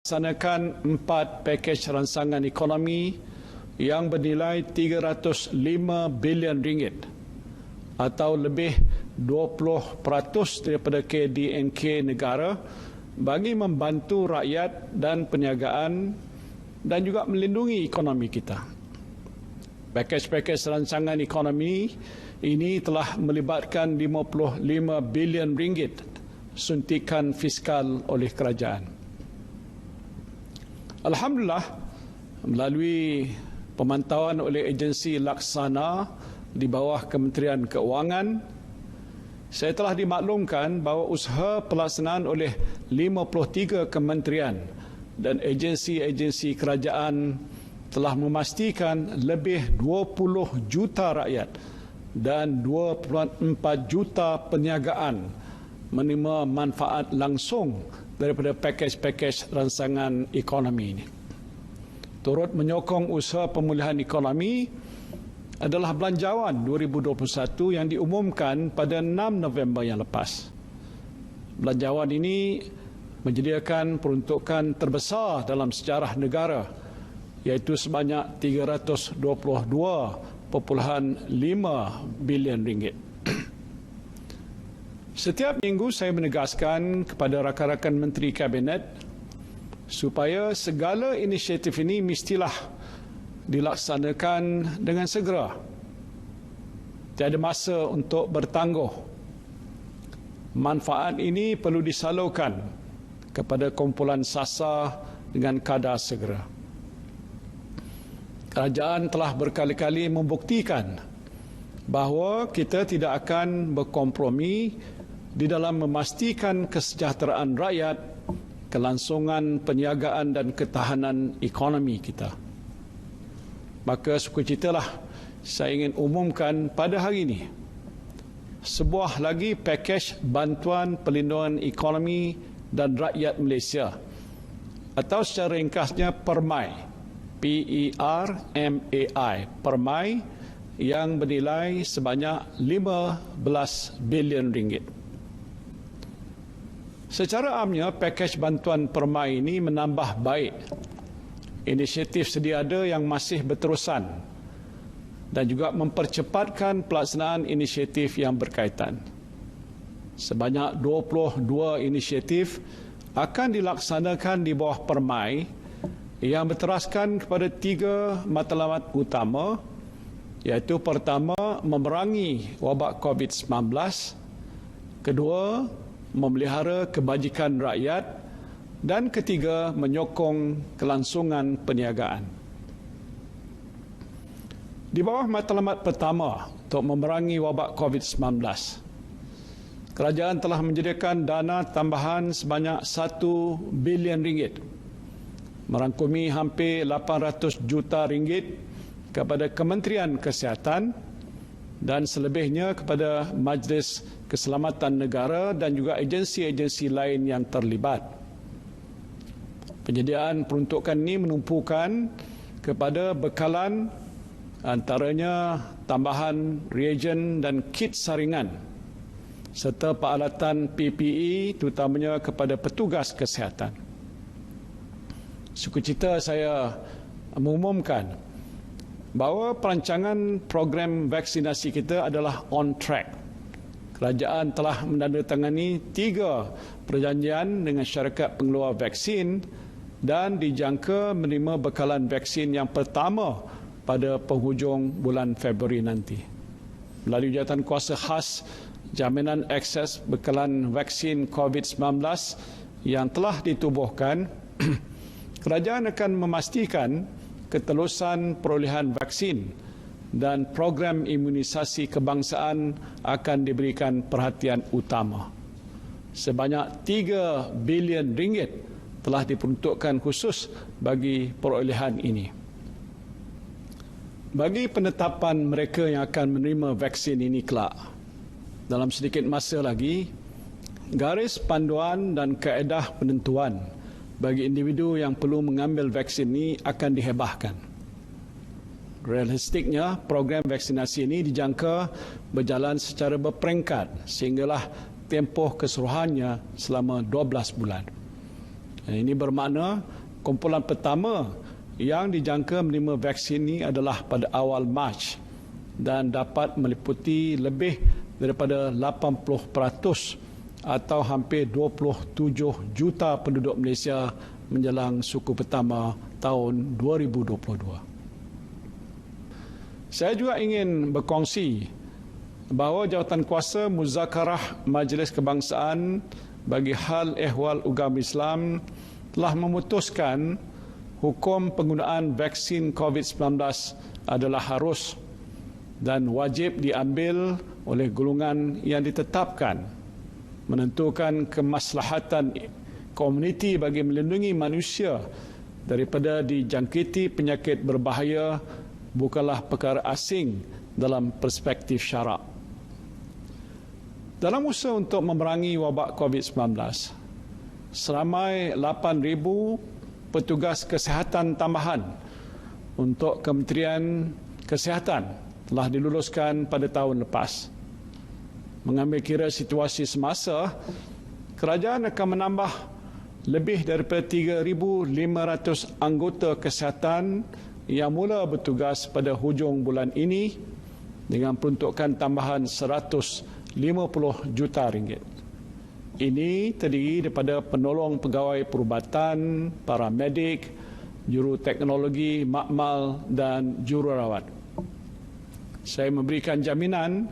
Laksanakan 4 pakej ransangan ekonomi yang bernilai 305 bilion ringgit atau lebih 20% daripada KDNK negara bagi membantu rakyat dan perniagaan dan juga melindungi ekonomi kita. Pakej-pakej ransangan ekonomi ini telah melibatkan 55 bilion ringgit suntikan fiskal oleh kerajaan. Alhamdulillah, melalui pemantauan oleh agensi laksana di bawah Kementerian Keuangan, saya telah dimaklumkan bahawa usaha pelaksanaan oleh 53 kementerian dan agensi-agensi kerajaan telah memastikan lebih 20 juta rakyat dan 2.4 juta perniagaan menerima manfaat langsung daripada pakej-pakej ransangan ekonomi ini. Turut menyokong usaha pemulihan ekonomi adalah Belanjawan 2021 yang diumumkan pada 6 November yang lepas. Belanjawan ini menyediakan peruntukan terbesar dalam sejarah negara, iaitu sebanyak 322.5 bilion ringgit. Setiap minggu saya menegaskan kepada rakan-rakan Menteri Kabinet supaya segala inisiatif ini mestilah dilaksanakan dengan segera. Tiada masa untuk bertangguh. Manfaat ini perlu disalurkan kepada kumpulan sasar dengan kadar segera. Kerajaan telah berkali-kali membuktikan bahawa kita tidak akan berkompromi di dalam memastikan kesejahteraan rakyat, kelangsungan perniagaan dan ketahanan ekonomi kita. Maka sukacitalah saya ingin umumkan pada hari ini sebuah lagi pakej bantuan perlindungan ekonomi dan rakyat Malaysia atau secara ringkasnya PERMAI, PERMAI, PERMAI yang bernilai sebanyak 15 bilion ringgit. Secara amnya, pakej bantuan PERMAI ini menambah baik inisiatif sedia ada yang masih berterusan dan juga mempercepatkan pelaksanaan inisiatif yang berkaitan. Sebanyak 22 inisiatif akan dilaksanakan di bawah PERMAI yang berteraskan kepada 3 matlamat utama, iaitu pertama, memerangi wabak COVID-19, kedua, memelihara kebajikan rakyat, dan ketiga, menyokong kelangsungan perniagaan. Di bawah matlamat pertama untuk memerangi wabak COVID-19, kerajaan telah menyediakan dana tambahan sebanyak 1 bilion ringgit, merangkumi hampir 800 juta ringgit kepada Kementerian Kesihatan dan selebihnya kepada Majlis Keselamatan Negara dan juga agensi-agensi lain yang terlibat. Penyediaan peruntukan ini menumpukan kepada bekalan antaranya tambahan reagen dan kit saringan serta peralatan PPE terutamanya kepada petugas kesihatan. Sukacita saya mengumumkan bahawa perancangan program vaksinasi kita adalah on track. Kerajaan telah menandatangani 3 perjanjian dengan syarikat pengeluar vaksin dan dijangka menerima bekalan vaksin yang pertama pada penghujung bulan Februari nanti. Melalui jawatan kuasa khas jaminan akses bekalan vaksin COVID-19 yang telah ditubuhkan, kerajaan akan memastikan ketelusan perolehan vaksin dan program imunisasi kebangsaan akan diberikan perhatian utama. Sebanyak 3 bilion ringgit telah diperuntukkan khusus bagi perolehan ini. Bagi penetapan mereka yang akan menerima vaksin ini kelak, dalam sedikit masa lagi, garis panduan dan kaedah penentuan bagi individu yang perlu mengambil vaksin ini akan dihebahkan. Realistiknya, program vaksinasi ini dijangka berjalan secara berperingkat sehinggalah tempoh keseluruhannya selama 12 bulan. Ini bermakna kumpulan pertama yang dijangka menerima vaksin ini adalah pada awal Mac dan dapat meliputi lebih daripada 80% atau hampir 27 juta penduduk Malaysia menjelang suku pertama tahun 2022. Saya juga ingin berkongsi bahawa Jawatankuasa Muzakarah Majlis Kebangsaan bagi Hal Ehwal Agama Islam telah memutuskan hukum penggunaan vaksin COVID-19 adalah harus dan wajib diambil oleh golongan yang ditetapkan, menentukan kemaslahatan komuniti bagi melindungi manusia daripada dijangkiti penyakit berbahaya bukanlah perkara asing dalam perspektif syarak. Dalam usaha untuk memerangi wabak COVID-19, seramai 8,000 petugas kesihatan tambahan untuk Kementerian Kesihatan telah diluluskan pada tahun lepas. Mengambil kira situasi semasa, kerajaan akan menambah lebih daripada 3,500 anggota kesihatan yang mula bertugas pada hujung bulan ini dengan peruntukan tambahan 150 juta ringgit. Ini terdiri daripada penolong pegawai perubatan, paramedik, juruteknologi, makmal dan jururawat. Saya memberikan jaminan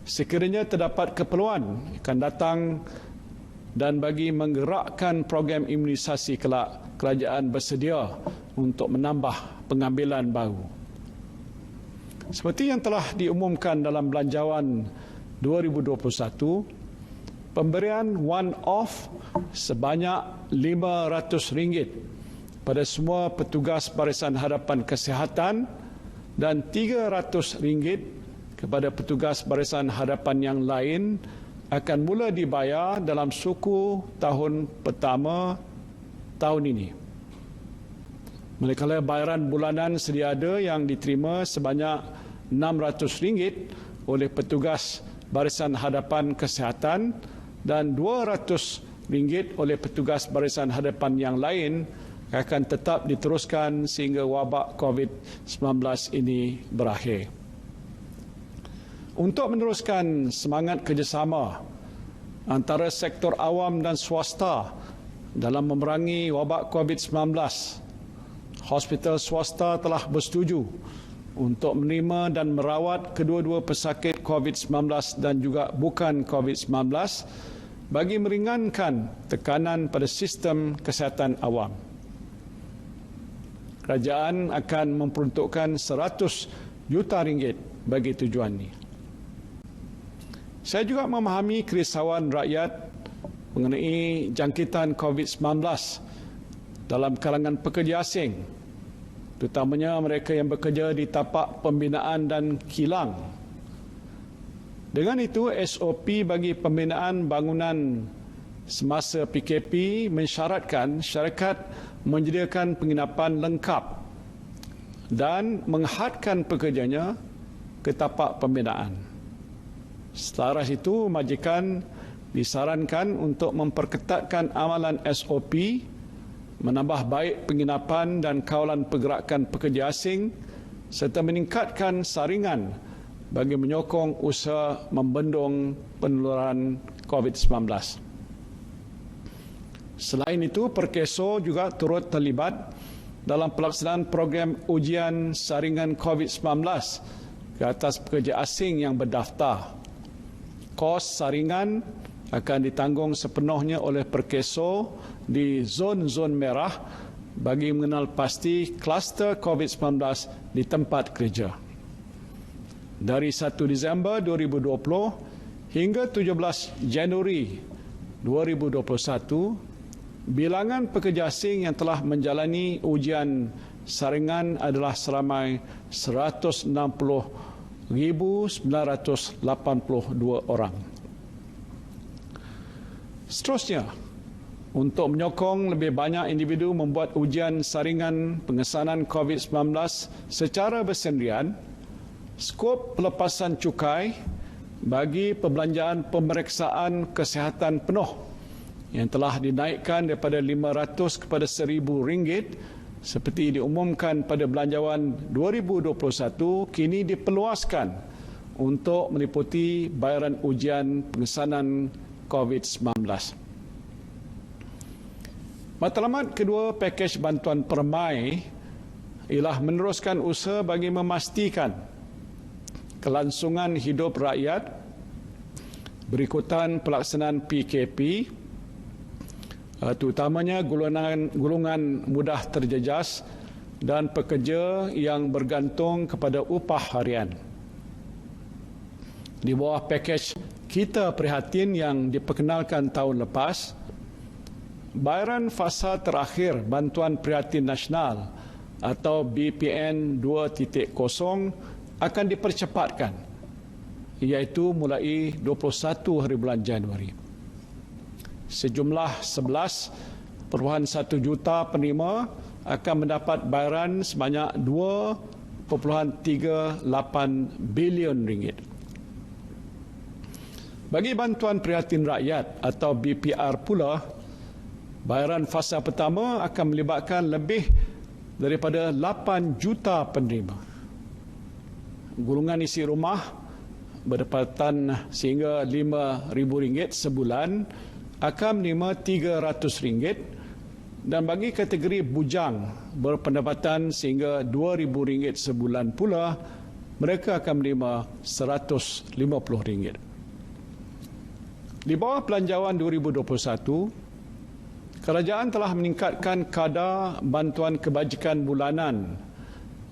sekiranya terdapat keperluan akan datang dan bagi menggerakkan program imunisasi kelak, kerajaan bersedia untuk menambah pengambilan baru. Seperti yang telah diumumkan dalam Belanjawan 2021, pemberian one-off sebanyak RM500 pada semua petugas Barisan Hadapan Kesihatan dan RM300 kepada petugas Barisan Hadapan yang lain akan mula dibayar dalam suku tahun pertama tahun ini. Manakala bayaran bulanan sedia ada yang diterima sebanyak RM600 oleh petugas Barisan Hadapan Kesihatan dan RM200 oleh petugas Barisan Hadapan yang lain akan tetap diteruskan sehingga wabak COVID-19 ini berakhir. Untuk meneruskan semangat kerjasama antara sektor awam dan swasta dalam memerangi wabak COVID-19, hospital swasta telah bersetuju untuk menerima dan merawat kedua-dua pesakit COVID-19 dan juga bukan COVID-19 bagi meringankan tekanan pada sistem kesihatan awam. Kerajaan akan memperuntukkan RM100 juta bagi tujuan ini. Saya juga memahami kerisauan rakyat mengenai jangkitan COVID-19 dalam kalangan pekerja asing, terutamanya mereka yang bekerja di tapak pembinaan dan kilang. Dengan itu, SOP bagi pembinaan bangunan semasa PKP mensyaratkan syarikat menyediakan penginapan lengkap dan menghadkan pekerjanya ke tapak pembinaan. Selaras itu, majikan disarankan untuk memperketatkan amalan SOP, menambah baik penginapan dan kawalan pergerakan pekerja asing serta meningkatkan saringan bagi menyokong usaha membendung penularan COVID-19. Selain itu, Perkeso juga turut terlibat dalam pelaksanaan program ujian saringan COVID-19 ke atas pekerja asing yang berdaftar. Kos saringan akan ditanggung sepenuhnya oleh Perkeso di zon-zon merah bagi mengenal pasti kluster COVID-19 di tempat kerja. Dari 1 Disember 2020 hingga 17 Januari 2021, bilangan pekerja asing yang telah menjalani ujian saringan adalah seramai 160,982 orang. Seterusnya, untuk menyokong lebih banyak individu membuat ujian saringan pengesanan COVID-19 secara bersendirian, skop pelepasan cukai bagi perbelanjaan pemeriksaan kesihatan penuh yang telah dinaikkan daripada 500 kepada 1,000 ringgit seperti diumumkan pada Belanjawan 2021 kini diperluaskan untuk meliputi bayaran ujian pengesanan COVID-19. Matlamat kedua pakej bantuan permai ialah meneruskan usaha bagi memastikan kelangsungan hidup rakyat berikutan pelaksanaan PKP, terutamanya golongan mudah terjejas dan pekerja yang bergantung kepada upah harian. Di bawah pakej Kita Prihatin yang diperkenalkan tahun lepas, bayaran fasa terakhir Bantuan Prihatin Nasional atau BPN 2.0 akan dipercepatkan, iaitu mulai 21 hari bulan Januari. Sejumlah 11.1 juta penerima akan mendapat bayaran sebanyak 2.38 bilion ringgit. Bagi Bantuan Prihatin Rakyat atau BPR pula, bayaran fasa pertama akan melibatkan lebih daripada 8 juta penerima. Golongan isi rumah berdapatan sehingga RM5,000 sebulan akan menerima RM300, dan bagi kategori bujang berpendapatan sehingga RM2,000 sebulan pula, mereka akan menerima RM150. Di bawah Belanjawan 2021, kerajaan telah meningkatkan kadar bantuan kebajikan bulanan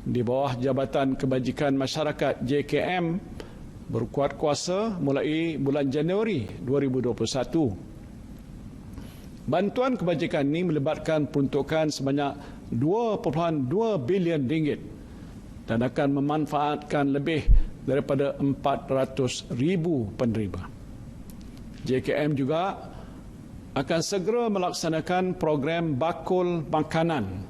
di bawah Jabatan Kebajikan Masyarakat JKM berkuat kuasa mulai bulan Januari 2021. Bantuan kebajikan ini melibatkan peruntukan sebanyak 2.2 bilion ringgit dan akan memanfaatkan lebih daripada 400,000 penerima. JKM juga akan segera melaksanakan program bakul makanan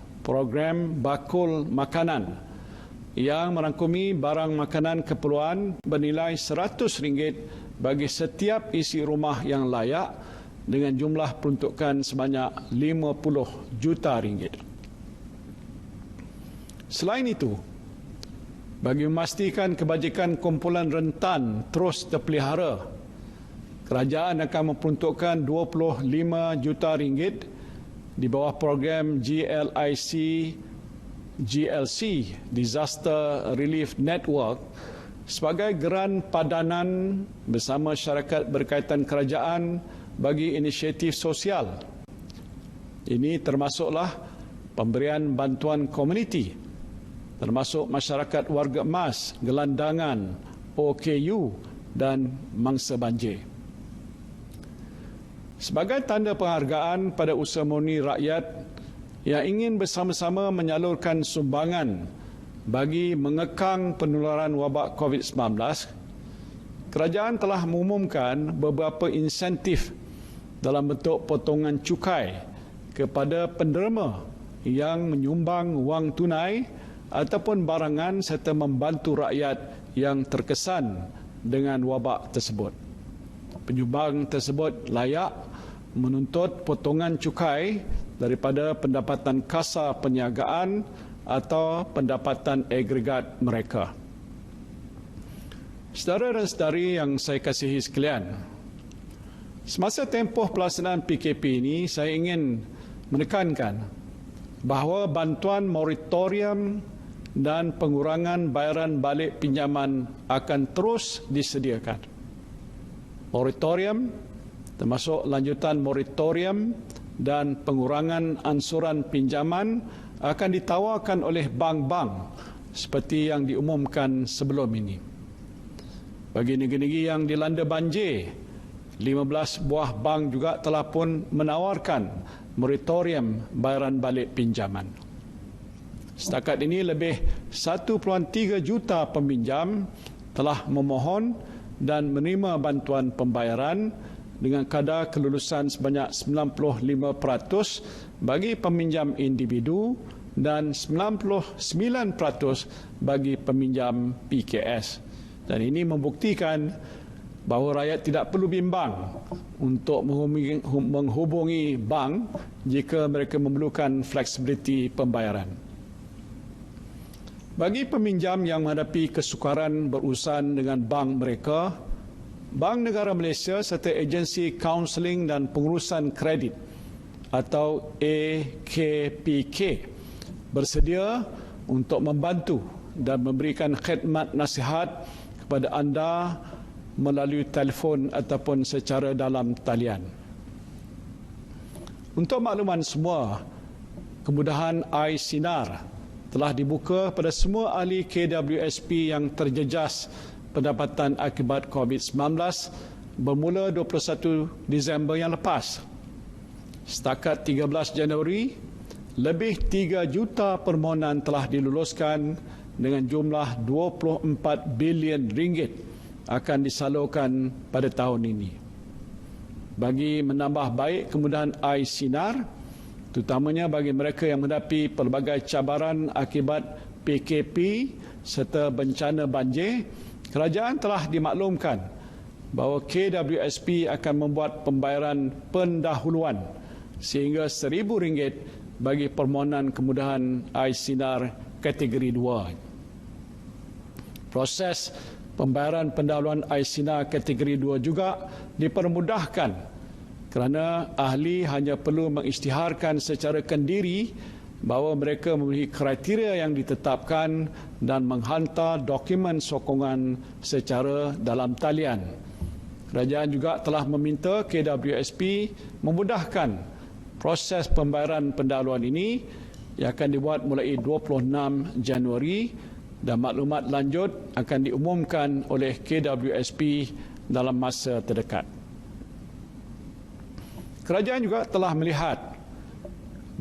yang merangkumi barang makanan keperluan bernilai RM100 bagi setiap isi rumah yang layak dengan jumlah peruntukan sebanyak RM50 juta. Selain itu, bagi memastikan kebajikan kumpulan rentan terus terpelihara, kerajaan akan memperuntukkan RM25 juta di bawah program GLC Disaster Relief Network sebagai geran padanan bersama syarikat berkaitan kerajaan bagi inisiatif sosial. Ini termasuklah pemberian bantuan komuniti, termasuk masyarakat warga emas, gelandangan, OKU dan mangsa banjir. Sebagai tanda penghargaan pada usaha murni rakyat yang ingin bersama-sama menyalurkan sumbangan bagi mengekang penularan wabak COVID-19, kerajaan telah mengumumkan beberapa insentif dalam bentuk potongan cukai kepada penderma yang menyumbang wang tunai ataupun barangan serta membantu rakyat yang terkesan dengan wabak tersebut. Penyumbang tersebut layak menuntut potongan cukai daripada pendapatan kasar perniagaan atau pendapatan agregat mereka. Saudara dan saudari yang saya kasihi sekalian, semasa tempoh pelaksanaan PKP ini, saya ingin menekankan bahawa bantuan moratorium dan pengurangan bayaran balik pinjaman akan terus disediakan. Moratorium termasuk lanjutan moratorium dan pengurangan ansuran pinjaman akan ditawarkan oleh bank-bank seperti yang diumumkan sebelum ini. Bagi negeri-negeri yang dilanda banjir, 15 buah bank juga telah pun menawarkan moratorium bayaran balik pinjaman. Setakat ini lebih 1.3 juta peminjam telah memohon dan menerima bantuan pembayaran dengan kadar kelulusan sebanyak 95% bagi peminjam individu dan 99% bagi peminjam PKS. Dan ini membuktikan bahawa rakyat tidak perlu bimbang untuk menghubungi bank jika mereka memerlukan fleksibiliti pembayaran. Bagi peminjam yang menghadapi kesukaran berurusan dengan bank mereka, Bank Negara Malaysia serta Agensi Kaunseling dan Pengurusan Kredit atau AKPK bersedia untuk membantu dan memberikan khidmat nasihat kepada anda melalui telefon ataupun secara dalam talian. Untuk makluman semua, kemudahan iSinar telah dibuka pada semua ahli KWSP yang terjejas pendapatan akibat COVID-19 bermula 21 Disember yang lepas. Setakat 13 Januari, lebih 3 juta permohonan telah diluluskan dengan jumlah 24 bilion ringgit akan disalurkan pada tahun ini. Bagi menambah baik kemudahan iSinar, terutamanya bagi mereka yang menghadapi pelbagai cabaran akibat PKP serta bencana banjir, kerajaan telah dimaklumkan bahawa KWSP akan membuat pembayaran pendahuluan sehingga RM1,000 bagi permohonan kemudahan iSinar kategori 2. Proses pembayaran pendahuluan iSinar kategori 2 juga dipermudahkan kerana ahli hanya perlu mengisytiharkan secara kendiri bahawa mereka memenuhi kriteria yang ditetapkan dan menghantar dokumen sokongan secara dalam talian. Kerajaan juga telah meminta KWSP memudahkan proses pembayaran pendahuluan ini yang akan dibuat mulai 26 Januari dan maklumat lanjut akan diumumkan oleh KWSP dalam masa terdekat. Kerajaan juga telah melihat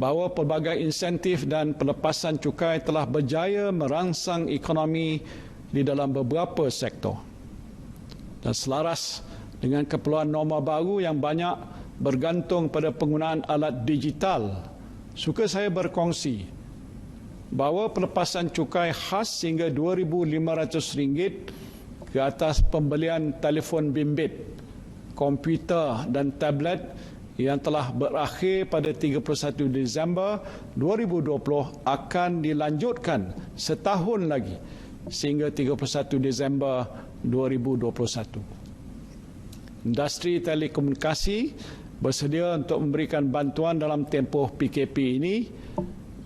bahawa pelbagai insentif dan pelepasan cukai telah berjaya merangsang ekonomi di dalam beberapa sektor. Dan selaras dengan keperluan norma baru yang banyak bergantung pada penggunaan alat digital, suka saya berkongsi bahawa pelepasan cukai khas hingga RM2,500 ke atas pembelian telefon bimbit, komputer dan tablet yang telah berakhir pada 31 Disember 2020 akan dilanjutkan setahun lagi sehingga 31 Disember 2021. Industri telekomunikasi bersedia untuk memberikan bantuan dalam tempoh PKP ini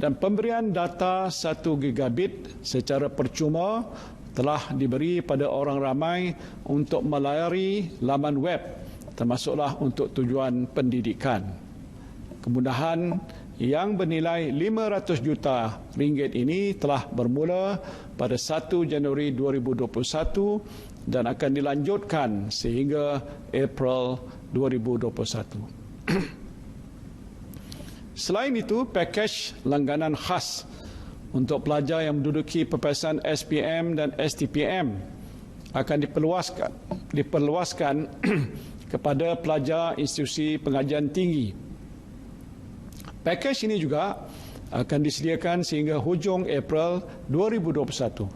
dan pemberian data 1 gigabit secara percuma telah diberi pada orang ramai untuk melayari laman web termasuklah untuk tujuan pendidikan. Kemudahan yang bernilai RM500 juta ini telah bermula pada 1 Januari 2021 dan akan dilanjutkan sehingga April 2021. Selain itu, pakej langganan khas untuk pelajar yang menduduki peperiksaan SPM dan STPM akan diperluaskan kepada pelajar institusi pengajian tinggi. Pakej ini juga akan disediakan sehingga hujung April 2021.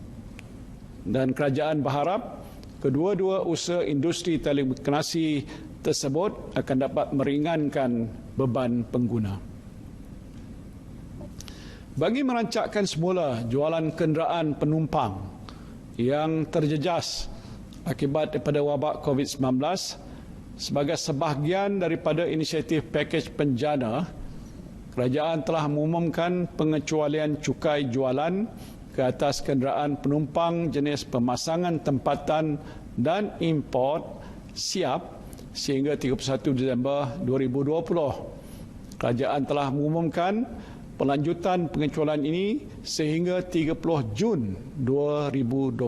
Dan kerajaan berharap kedua-dua usaha industri telekomunikasi tersebut akan dapat meringankan beban pengguna. Bagi merancakkan semula jualan kenderaan penumpang yang terjejas akibat daripada wabak COVID-19, sebagai sebahagian daripada inisiatif pakej penjana, kerajaan telah mengumumkan pengecualian cukai jualan ke atas kenderaan penumpang jenis pemasangan tempatan dan import siap sehingga 31 Disember 2020. Kerajaan telah mengumumkan pelanjutan pengecualian ini sehingga 30 Jun 2021.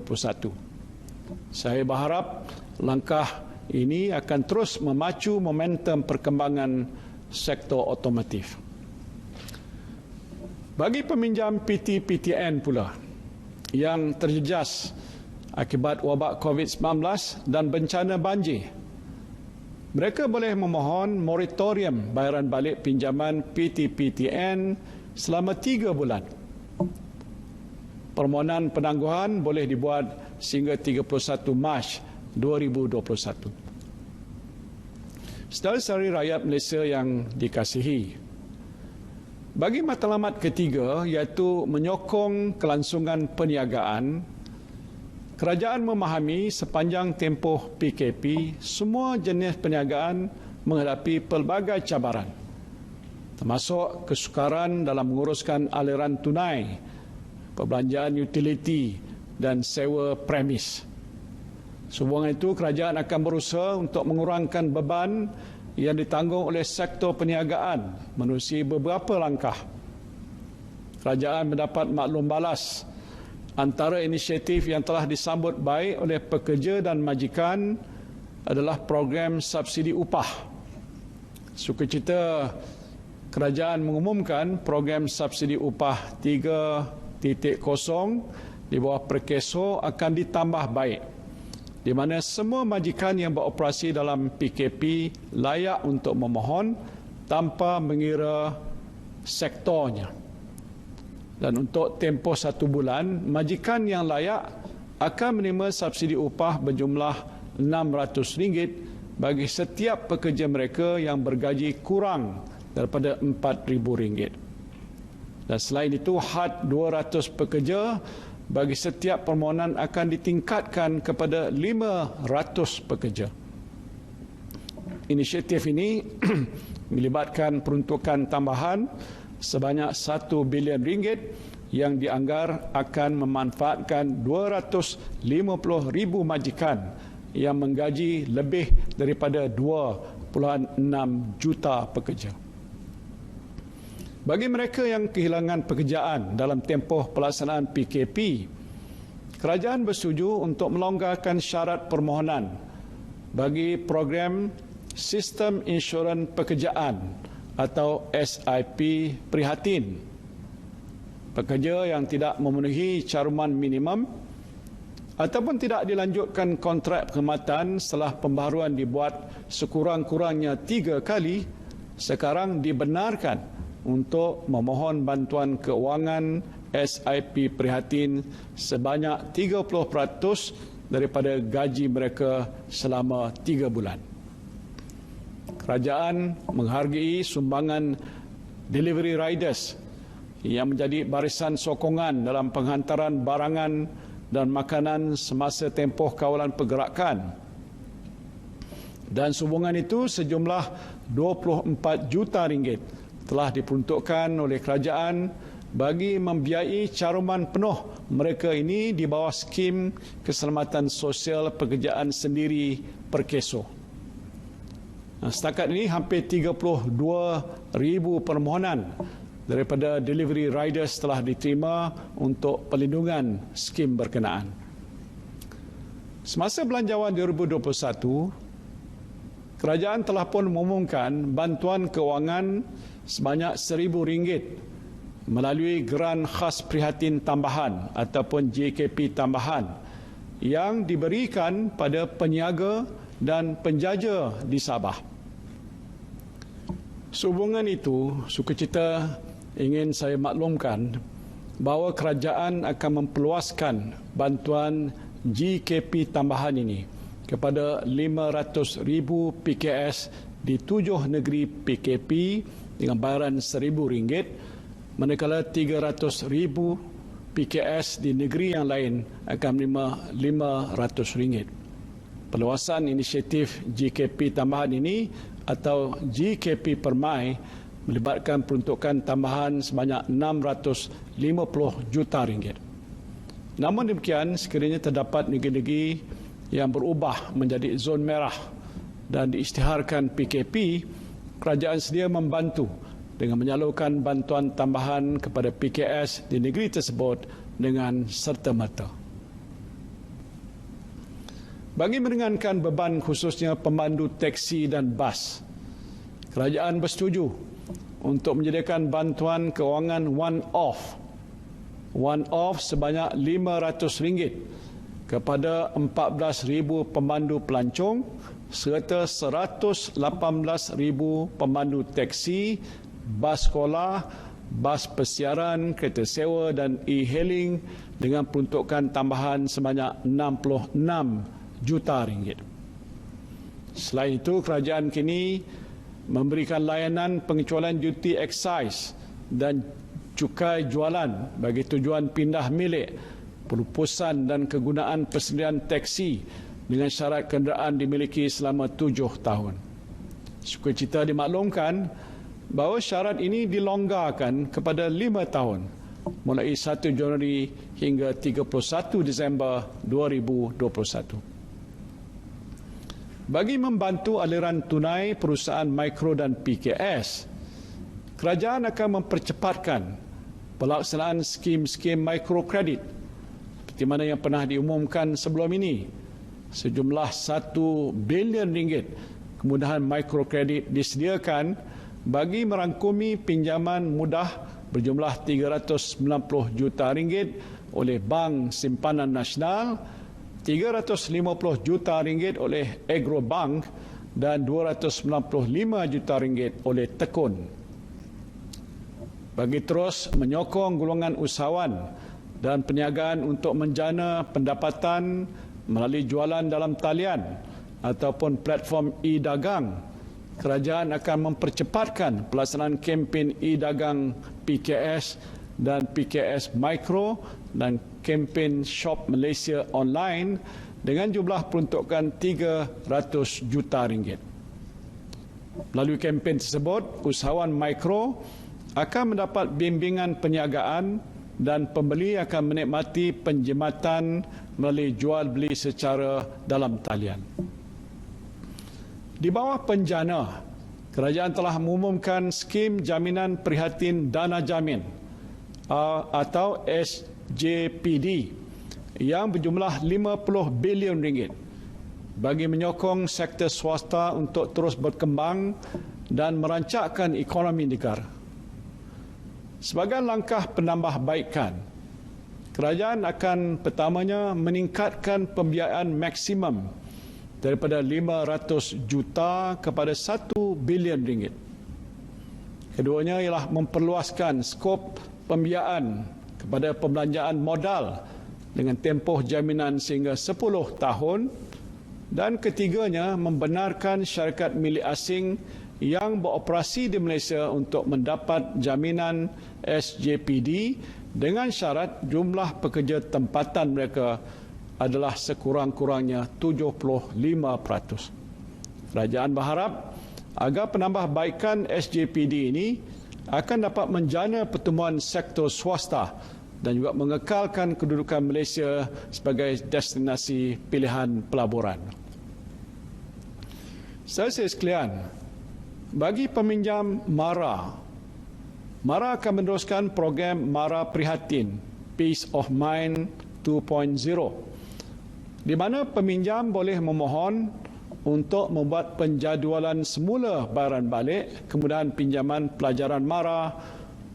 Saya berharap langkah ini akan terus memacu momentum perkembangan sektor otomotif. Bagi peminjam PT-PTN pula yang terjejas akibat wabak COVID-19 dan bencana banjir, mereka boleh memohon moratorium bayaran balik pinjaman PT-PTN selama 3 bulan. Permohonan penangguhan boleh dibuat sehingga 31 Mac 2021. Saudara-saudari rakyat Malaysia yang dikasihi, bagi matlamat ketiga iaitu menyokong kelangsungan perniagaan, kerajaan memahami sepanjang tempoh PKP semua jenis perniagaan menghadapi pelbagai cabaran, termasuk kesukaran dalam menguruskan aliran tunai, perbelanjaan utiliti dan sewa premis. Sehubungan itu, kerajaan akan berusaha untuk mengurangkan beban yang ditanggung oleh sektor perniagaan menerusi beberapa langkah. Kerajaan mendapat maklum balas antara inisiatif yang telah disambut baik oleh pekerja dan majikan adalah program subsidi upah. Sukacita kerajaan mengumumkan program subsidi upah 3.0 di bawah Perkeso akan ditambah baik, di mana semua majikan yang beroperasi dalam PKP layak untuk memohon tanpa mengira sektornya. Dan untuk tempoh 1 bulan, majikan yang layak akan menerima subsidi upah berjumlah RM600 bagi setiap pekerja mereka yang bergaji kurang daripada RM4,000. Dan selain itu, had 200 pekerja bagi setiap permohonan akan ditingkatkan kepada 500 pekerja. Inisiatif ini melibatkan peruntukan tambahan sebanyak RM1 bilion yang dianggar akan memanfaatkan 250,000 majikan yang menggaji lebih daripada 2.6 juta pekerja. Bagi mereka yang kehilangan pekerjaan dalam tempoh pelaksanaan PKP, kerajaan bersetuju untuk melonggarkan syarat permohonan bagi program Sistem Insurans Pekerjaan atau SIP Prihatin. Pekerja yang tidak memenuhi caruman minimum ataupun tidak dilanjutkan kontrak perkhidmatan setelah pembaharuan dibuat sekurang-kurangnya 3 kali, sekarang dibenarkan untuk memohon bantuan keuangan SIP Prihatin sebanyak 30% daripada gaji mereka selama 3 bulan. Kerajaan menghargai sumbangan delivery riders yang menjadi barisan sokongan dalam penghantaran barangan dan makanan semasa tempoh kawalan pergerakan. Dan sumbangan itu sejumlah RM24 juta telah diperuntukkan oleh kerajaan bagi membiayai caruman penuh mereka ini di bawah skim keselamatan sosial pekerjaan sendiri Perkeso. Setakat ini hampir 32,000 permohonan daripada delivery riders telah diterima untuk perlindungan skim berkenaan. Semasa Belanjawan 2021, kerajaan telah pun mengumumkan bantuan keuangan sebanyak RM1,000 melalui geran khas prihatin tambahan ataupun JKP tambahan yang diberikan pada peniaga dan penjaja di Sabah. Sehubungan itu, sukacita ingin saya maklumkan bahawa kerajaan akan memperluaskan bantuan JKP tambahan ini kepada 500,000 PKS di 7 negeri PKP dengan bayaran RM1,000, manakala 300,000 PKS di negeri yang lain akan menerima RM500. Perluasan inisiatif JKP tambahan ini atau JKP Permai melibatkan peruntukan tambahan sebanyak RM650 juta. Namun demikian, sekiranya terdapat negeri-negeri yang berubah menjadi zon merah dan diisytiharkan PKP, kerajaan sedia membantu dengan menyalurkan bantuan tambahan kepada PKS di negeri tersebut dengan serta-merta. Bagi meringankan beban khususnya pemandu teksi dan bas, kerajaan bersetuju untuk menyediakan bantuan keuangan one-off sebanyak RM500 kepada 14,000 pemandu pelancong serta 118,000 pemandu teksi, bas sekolah, bas persiaran, kereta sewa dan e-hailing dengan peruntukan tambahan sebanyak RM66 juta ringgit. Selain itu, kerajaan kini memberikan layanan pengecualian duty excise dan cukai jualan bagi tujuan pindah milik, pelupusan dan kegunaan persediaan teksi dengan syarat kenderaan dimiliki selama 7 tahun. Sukacita dimaklumkan bahawa syarat ini dilonggarkan kepada 5 tahun mulai 1 Januari hingga 31 Disember 2021. Bagi membantu aliran tunai perusahaan mikro dan PKS, kerajaan akan mempercepatkan pelaksanaan skim-skim mikrokredit seperti mana yang pernah diumumkan sebelum ini. Sejumlah 1 bilion ringgit kemudahan mikrokredit disediakan bagi merangkumi pinjaman mudah berjumlah 390 juta ringgit oleh Bank Simpanan Nasional, 350 juta ringgit oleh Agrobank dan 295 juta ringgit oleh Tekun. Bagi terus menyokong golongan usahawan dan perniagaan untuk menjana pendapatan melalui jualan dalam talian ataupun platform e-dagang, kerajaan akan mempercepatkan pelaksanaan kempen e-dagang PKS dan PKS Mikro dan kempen Shop Malaysia Online dengan jumlah peruntukan 300 juta ringgit. Melalui kempen tersebut, usahawan mikro akan mendapat bimbingan perniagaan dan pembeli akan menikmati penjimatan melalui jual beli secara dalam talian. Di bawah penjana, kerajaan telah mengumumkan skim jaminan prihatin dana jamin atau SJPD yang berjumlah 50 bilion ringgit bagi menyokong sektor swasta untuk terus berkembang dan merancakkan ekonomi negara. Sebagai langkah penambahbaikan, kerajaan akan pertamanya meningkatkan pembiayaan maksimum daripada 500 juta kepada 1 bilion ringgit. Keduanya ialah memperluaskan skop pembiayaan kepada pembelanjaan modal dengan tempoh jaminan sehingga 10 tahun, dan ketiganya membenarkan syarikat milik asing yang beroperasi di Malaysia untuk mendapat jaminan SJPD dengan syarat jumlah pekerja tempatan mereka adalah sekurang-kurangnya 75%. Kerajaan berharap agar penambahbaikan SJPD ini akan dapat menjana pertumbuhan sektor swasta dan juga mengekalkan kedudukan Malaysia sebagai destinasi pilihan pelaburan. Saudara sekalian, bagi peminjam MARA akan meneruskan program MARA Prihatin Peace of Mind 2.0, di mana peminjam boleh memohon untuk membuat penjadualan semula bayaran balik kemudahan pinjaman pelajaran MARA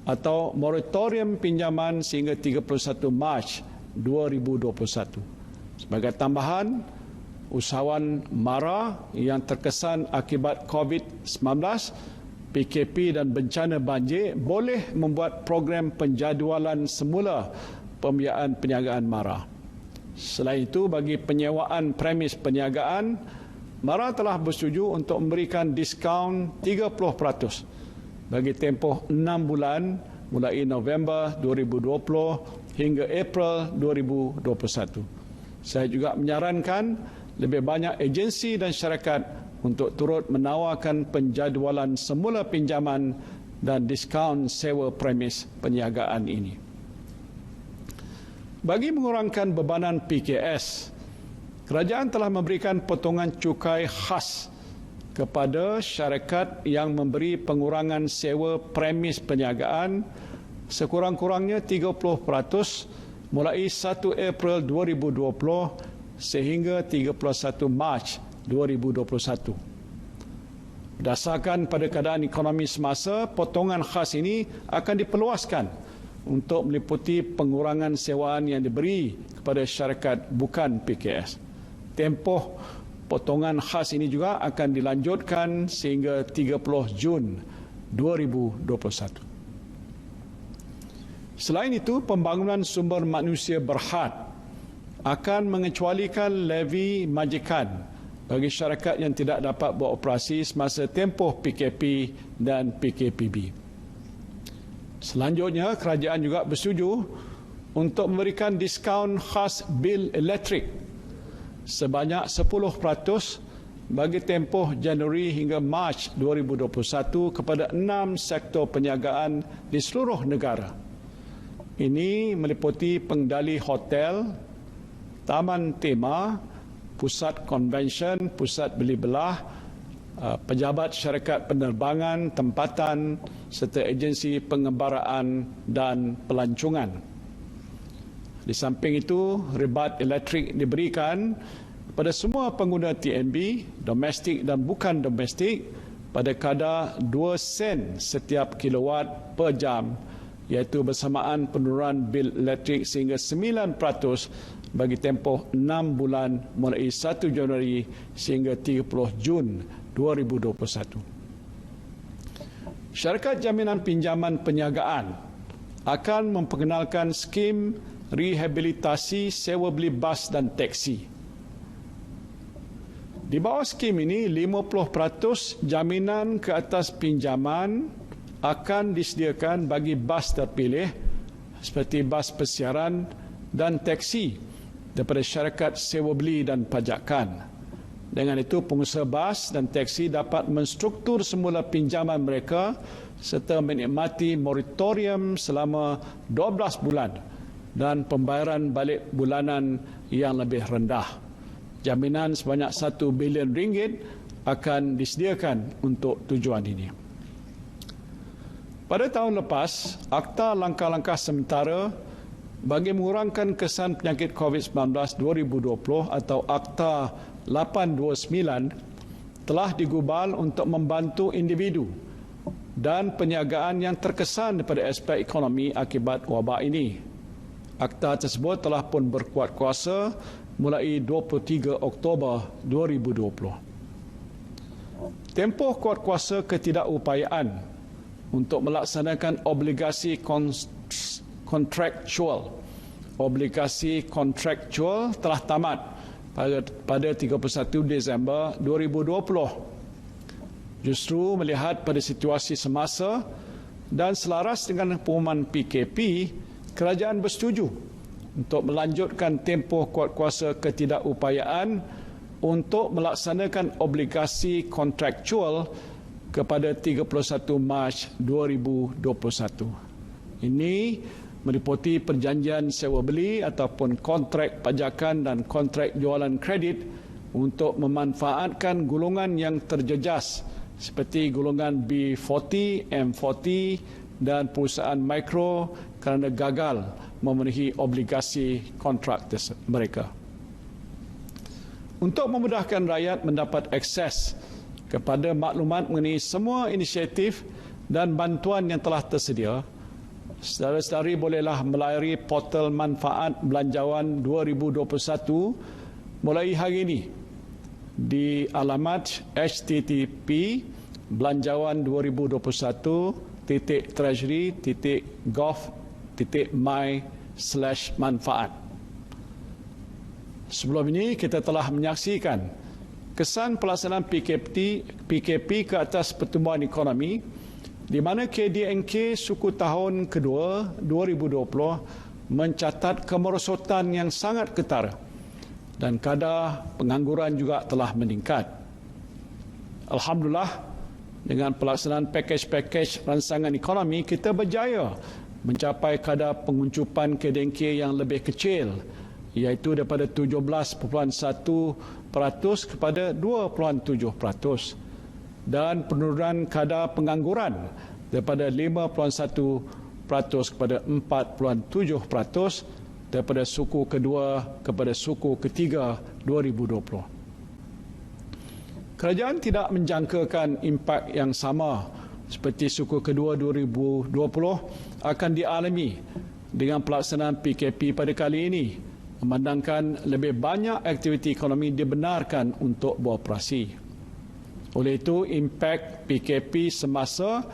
atau moratorium pinjaman sehingga 31 Mac 2021. Sebagai tambahan, usahawan MARA yang terkesan akibat COVID-19, PKP dan bencana banjir boleh membuat program penjadualan semula pembiayaan perniagaan MARA. Selain itu, bagi penyewaan premis perniagaan, MARA telah bersetuju untuk memberikan diskaun 30% bagi tempoh 6 bulan mulai November 2020 hingga April 2021. Saya juga menyarankan lebih banyak agensi dan syarikat untuk turut menawarkan penjadualan semula pinjaman dan diskaun sewa premis perniagaan ini. Bagi mengurangkan bebanan PKS, kerajaan telah memberikan potongan cukai khas kepada syarikat yang memberi pengurangan sewa premis perniagaan sekurang-kurangnya 30% mulai 1 April 2020 sehingga 31 Mac 2021. Berdasarkan pada keadaan ekonomi semasa, potongan khas ini akan diperluaskan untuk meliputi pengurangan sewaan yang diberi kepada syarikat bukan PKS. Tempoh potongan khas ini juga akan dilanjutkan sehingga 30 Jun 2021. Selain itu, pembangunan sumber manusia berhad akan mengecualikan levy majikan bagi syarikat yang tidak dapat beroperasi semasa tempoh PKP dan PKPB. Selanjutnya, kerajaan juga bersetuju untuk memberikan diskaun khas bil elektrik sebanyak 10% bagi tempoh Januari hingga Mac 2021 kepada 6 sektor perniagaan di seluruh negara. Ini meliputi pengendali hotel, taman tema, pusat konvensyen, pusat beli belah, pejabat syarikat penerbangan, tempatan serta agensi pengembaraan dan pelancongan. Di samping itu, ribat elektrik diberikan kepada semua pengguna TNB, domestik dan bukan domestik, pada kadar 2 sen setiap kilowatt per jam, iaitu bersamaan penurunan bil elektrik sehingga 9% bagi tempoh 6 bulan mulai 1 Januari sehingga 30 Jun 2021. Syarikat Jaminan Pinjaman Perniagaan akan memperkenalkan skim rehabilitasi sewa beli bas dan teksi. Di bawah skim ini, 50% jaminan ke atas pinjaman akan disediakan bagi bas terpilih seperti bas persiaran dan teksi daripada syarikat sewa beli dan pajakan. Dengan itu, pengusaha bas dan teksi dapat menstruktur semula pinjaman mereka serta menikmati moratorium selama 12 bulan dan pembayaran balik bulanan yang lebih rendah. Jaminan sebanyak 1 bilion ringgit akan disediakan untuk tujuan ini. Pada tahun lepas, Akta Langkah-Langkah Sementara bagi mengurangkan kesan penyakit COVID-19 2020 atau Akta 829 telah digubal untuk membantu individu dan perniagaan yang terkesan daripada aspek ekonomi akibat wabak ini. Akta tersebut telah pun berkuat kuasa mulai 23 Oktober 2020. Tempoh kuat kuasa ketidakupayaan untuk melaksanakan obligasi kontraktual. Obligasi kontraktual telah tamat pada 31 Disember 2020. Justru melihat pada situasi semasa dan selaras dengan pengumuman PKP, kerajaan bersetuju untuk melanjutkan tempoh kuat kuasa ketidakupayaan untuk melaksanakan obligasi kontraktual kepada 31 Mac 2021. Ini meliputi perjanjian sewa beli ataupun kontrak pajakan dan kontrak jualan kredit untuk memanfaatkan golongan yang terjejas seperti golongan B40, M40 dan perusahaan mikro kerana gagal memenuhi obligasi kontrak mereka. Untuk memudahkan rakyat mendapat akses kepada maklumat mengenai semua inisiatif dan bantuan yang telah tersedia, saudara-saudari bolehlah melayari portal manfaat belanjawan 2021 mulai hari ini di alamat http://treasury.gov.my/manfaat. Sebelum ini kita telah menyaksikan kesan pelaksanaan PKP ke atas pertumbuhan ekonomi di mana KDNK suku tahun kedua 2020 mencatat kemerosotan yang sangat ketara dan kadar pengangguran juga telah meningkat. Alhamdulillah, dengan pelaksanaan pakej-pakej rancangan ekonomi, kita berjaya mencapai kadar penguncupan KDNK yang lebih kecil, iaitu daripada 17.1% kepada 2.7%, dan penurunan kadar pengangguran daripada 5.1% kepada 4.7% daripada suku kedua kepada suku ketiga 2020. Kerajaan tidak menjangkakan impak yang sama seperti suku kedua 2020 akan dialami dengan pelaksanaan PKP pada kali ini, memandangkan lebih banyak aktiviti ekonomi dibenarkan untuk beroperasi. Oleh itu, impak PKP semasa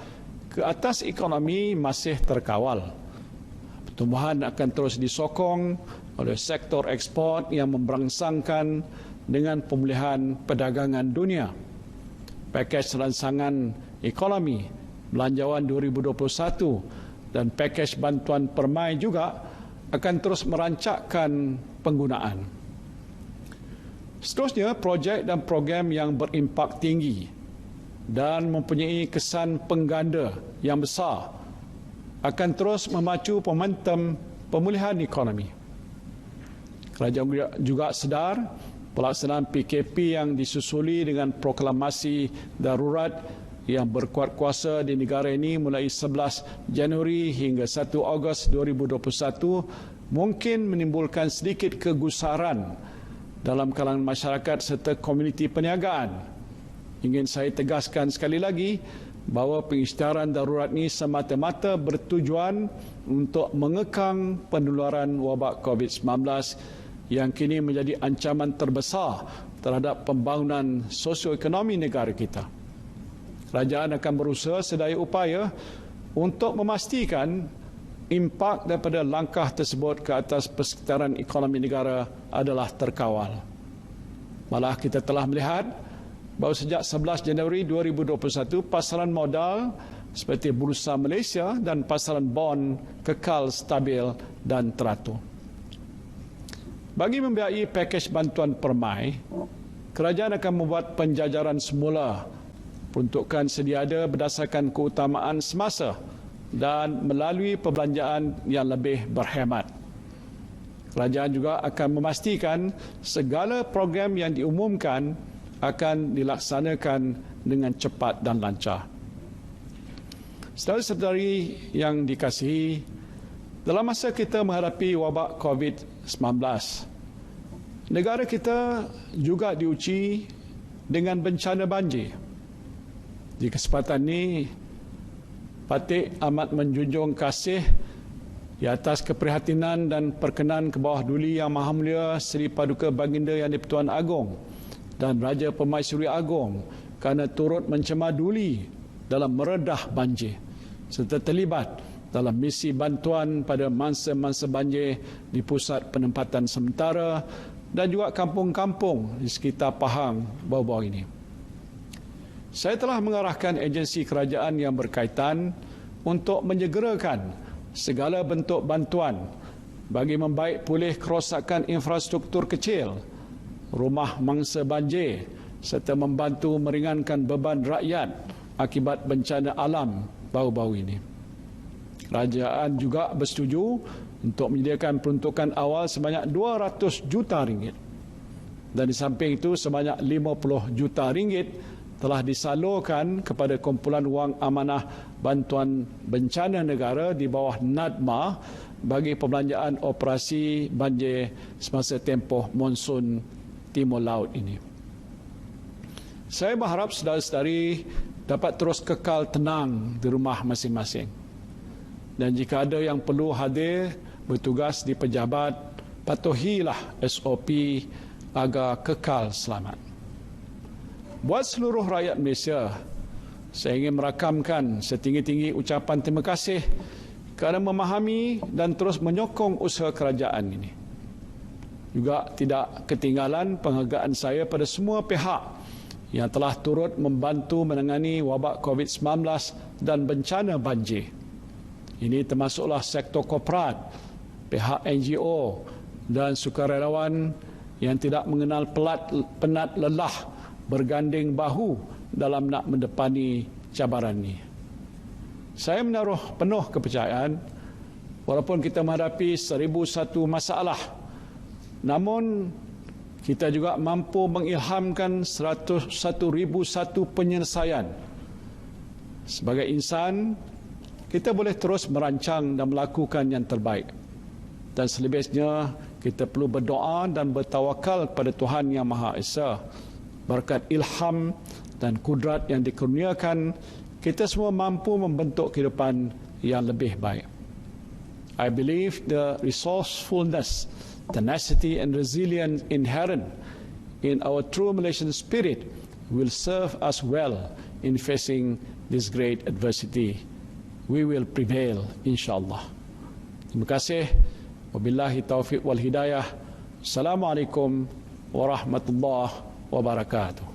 ke atas ekonomi masih terkawal. Pertumbuhan akan terus disokong oleh sektor ekspor yang memberangsangkan dengan pemulihan perdagangan dunia. Pakej ransangan ekonomi belanjawan 2021 dan pakej bantuan permai juga akan terus merancakkan penggunaan. Seterusnya, projek dan program yang berimpak tinggi dan mempunyai kesan pengganda yang besar akan terus memacu momentum pemulihan ekonomi. Kerajaan juga sedar pelaksanaan PKP yang disusuli dengan proklamasi darurat yang berkuat kuasa di negara ini mulai 11 Januari hingga 1 Ogos 2021 mungkin menimbulkan sedikit kegusaran dalam kalangan masyarakat serta komuniti perniagaan. Ingin saya tegaskan sekali lagi bahawa pengisytiharan darurat ini semata-mata bertujuan untuk mengekang penularan wabak COVID-19 yang kini menjadi ancaman terbesar terhadap pembangunan sosioekonomi negara kita. Kerajaan akan berusaha sedaya upaya untuk memastikan impak daripada langkah tersebut ke atas persekitaran ekonomi negara adalah terkawal. Malah kita telah melihat bahawa sejak 11 Januari 2021, pasaran modal seperti Bursa Malaysia dan pasaran bond kekal stabil dan teratur. Bagi membiayai pakej bantuan permai, kerajaan akan membuat penjajaran semula peruntukan sedia ada berdasarkan keutamaan semasa dan melalui perbelanjaan yang lebih berhemat. Kerajaan juga akan memastikan segala program yang diumumkan akan dilaksanakan dengan cepat dan lancar. Saudara-saudari yang dikasihi, dalam masa kita menghadapi wabak COVID-19, negara kita juga diuji dengan bencana banjir. Di kesempatan ini, Patik amat menjunjung kasih di atas keprihatinan dan perkenan ke bawah duli Yang Maha Mulia Seri Paduka Baginda Yang di-Pertuan Agong dan Raja Permaisuri Agong kerana turut mencemar duli dalam meredah banjir serta terlibat dalam misi bantuan pada mangsa-mangsa banjir di pusat penempatan sementara dan juga kampung-kampung di sekitar Pahang baru-baru ini. Saya telah mengarahkan agensi kerajaan yang berkaitan untuk menyegerakan segala bentuk bantuan bagi membaik pulih kerosakan infrastruktur kecil, rumah mangsa banjir serta membantu meringankan beban rakyat akibat bencana alam baru-baru ini. Kerajaan juga bersetuju untuk menyediakan peruntukan awal sebanyak 200 juta ringgit. Dan di samping itu sebanyak 50 juta ringgit telah disalurkan kepada kumpulan wang amanah bantuan bencana negara di bawah NADMA bagi perbelanjaan operasi banjir semasa tempoh monsun Timur Laut ini. Saya berharap saudara-saudari dapat terus kekal tenang di rumah masing-masing. Dan jika ada yang perlu hadir bertugas di pejabat, patuhilah SOP agar kekal selamat. Buat seluruh rakyat Malaysia, saya ingin merakamkan setinggi-tinggi ucapan terima kasih kerana memahami dan terus menyokong usaha kerajaan ini. Juga tidak ketinggalan penghargaan saya pada semua pihak yang telah turut membantu menangani wabak COVID-19 dan bencana banjir. Ini termasuklah sektor korporat, pihak NGO dan sukarelawan yang tidak mengenal penat lelah berganding bahu dalam nak mendepani cabaran ini. Saya menaruh penuh kepercayaan walaupun kita menghadapi 1001 masalah, namun kita juga mampu mengilhamkan 101,001 penyelesaian. Sebagai insan, kita boleh terus merancang dan melakukan yang terbaik. Dan selebihnya, kita perlu berdoa dan bertawakal pada Tuhan Yang Maha Esa. Berkat ilham dan kudrat yang dikurniakan, kita semua mampu membentuk kehidupan yang lebih baik. I believe the resourcefulness, tenacity and resilience inherent in our true Malaysian spirit will serve us well in facing this great adversity. We will prevail, insyaAllah. Terima kasih. Wabillahi taufiq wal hidayah. Assalamualaikum warahmatullahi wabarakatuh.